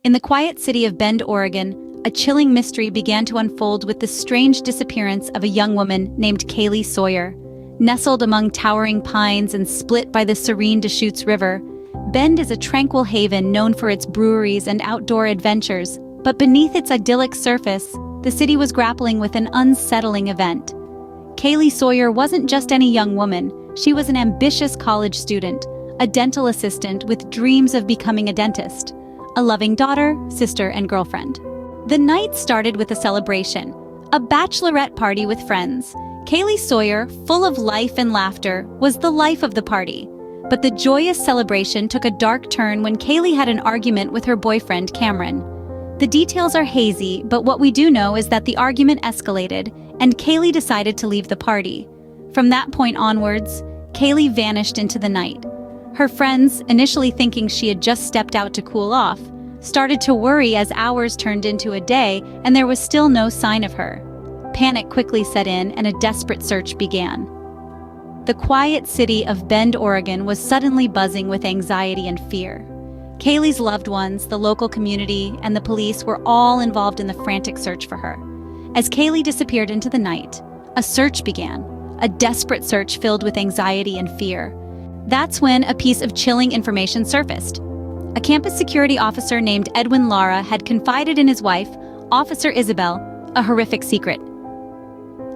In the quiet city of Bend, Oregon, a chilling mystery began to unfold with the strange disappearance of a young woman named Kaylee Sawyer. Nestled among towering pines and split by the serene Deschutes River, Bend is a tranquil haven known for its breweries and outdoor adventures, but beneath its idyllic surface, the city was grappling with an unsettling event. Kaylee Sawyer wasn't just any young woman, she was an ambitious college student, a dental assistant with dreams of becoming a dentist, a loving daughter, sister, and girlfriend. The night started with a celebration, a bachelorette party with friends. Kaylee Sawyer, full of life and laughter, was the life of the party. But the joyous celebration took a dark turn when Kaylee had an argument with her boyfriend, Cameron. The details are hazy, but what we do know is that the argument escalated, and Kaylee decided to leave the party. From that point onwards, Kaylee vanished into the night. Her friends, initially thinking she had just stepped out to cool off, started to worry as hours turned into a day and there was still no sign of her. Panic quickly set in and a desperate search began. The quiet city of Bend, Oregon was suddenly buzzing with anxiety and fear. Kaylee's loved ones, the local community, and the police were all involved in the frantic search for her. As Kaylee disappeared into the night, a search began, a desperate search filled with anxiety and fear. That's when a piece of chilling information surfaced. A campus security officer named Edwin Lara had confided in his wife, Officer Isabel, a horrific secret.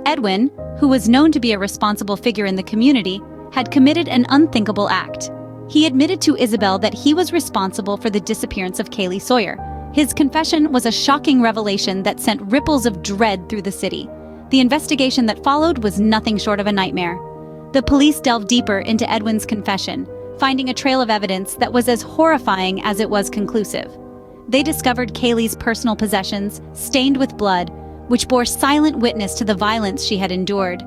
Edwin, who was known to be a responsible figure in the community, had committed an unthinkable act. He admitted to Isabel that he was responsible for the disappearance of Kaylee Sawyer. His confession was a shocking revelation that sent ripples of dread through the city. The investigation that followed was nothing short of a nightmare. The police delved deeper into Edwin's confession, finding a trail of evidence that was as horrifying as it was conclusive. They discovered Kaylee's personal possessions, stained with blood, which bore silent witness to the violence she had endured.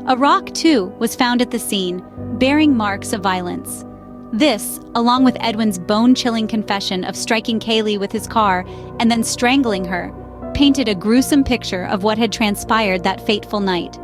A rock, too, was found at the scene, bearing marks of violence. This, along with Edwin's bone-chilling confession of striking Kaylee with his car and then strangling her, painted a gruesome picture of what had transpired that fateful night.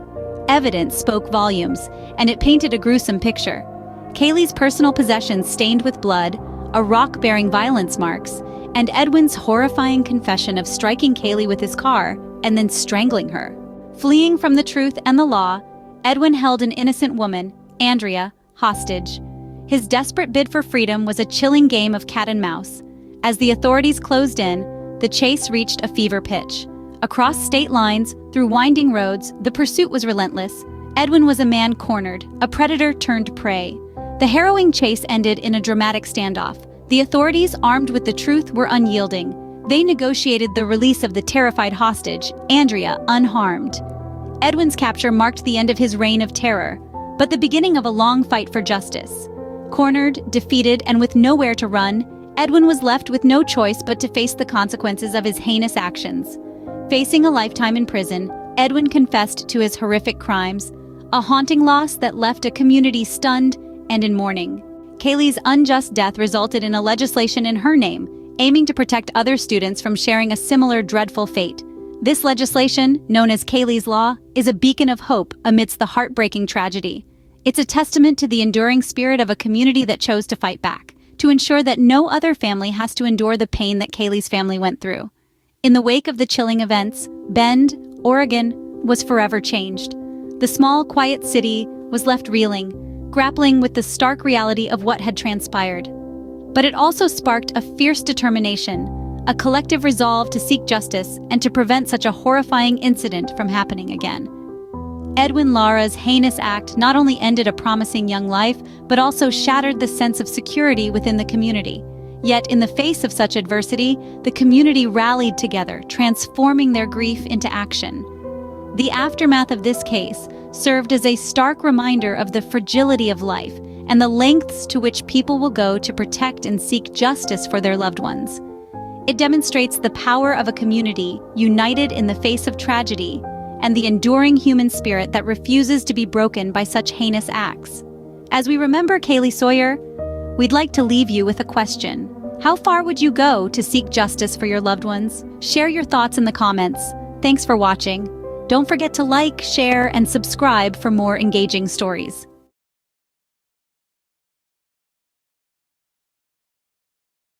Evidence spoke volumes, and it painted a gruesome picture. Kaylee's personal possessions stained with blood, a rock bearing violence marks, and Edwin's horrifying confession of striking Kaylee with his car and then strangling her. Fleeing from the truth and the law, Edwin held an innocent woman, Andrea, hostage. His desperate bid for freedom was a chilling game of cat and mouse. As the authorities closed in, the chase reached a fever pitch. Across state lines, through winding roads, the pursuit was relentless. Edwin was a man cornered, a predator turned prey. The harrowing chase ended in a dramatic standoff. The authorities, armed with the truth, were unyielding. They negotiated the release of the terrified hostage, Andrea, unharmed. Edwin's capture marked the end of his reign of terror, but the beginning of a long fight for justice. Cornered, defeated, and with nowhere to run, Edwin was left with no choice but to face the consequences of his heinous actions. Facing a lifetime in prison, Edwin confessed to his horrific crimes, a haunting loss that left a community stunned and in mourning. Kaylee's unjust death resulted in a legislation in her name, aiming to protect other students from sharing a similar dreadful fate. This legislation, known as Kaylee's Law, is a beacon of hope amidst the heartbreaking tragedy. It's a testament to the enduring spirit of a community that chose to fight back, to ensure that no other family has to endure the pain that Kaylee's family went through. In the wake of the chilling events, Bend, Oregon, was forever changed. The small, quiet city was left reeling, grappling with the stark reality of what had transpired. But it also sparked a fierce determination, a collective resolve to seek justice and to prevent such a horrifying incident from happening again. Edwin Lara's heinous act not only ended a promising young life, but also shattered the sense of security within the community. Yet, in the face of such adversity, the community rallied together, transforming their grief into action. The aftermath of this case served as a stark reminder of the fragility of life and the lengths to which people will go to protect and seek justice for their loved ones. It demonstrates the power of a community united in the face of tragedy and the enduring human spirit that refuses to be broken by such heinous acts. As we remember Kaylee Sawyer, we'd like to leave you with a question. How far would you go to seek justice for your loved ones? Share your thoughts in the comments. Thanks for watching. Don't forget to like, share, and subscribe for more engaging stories.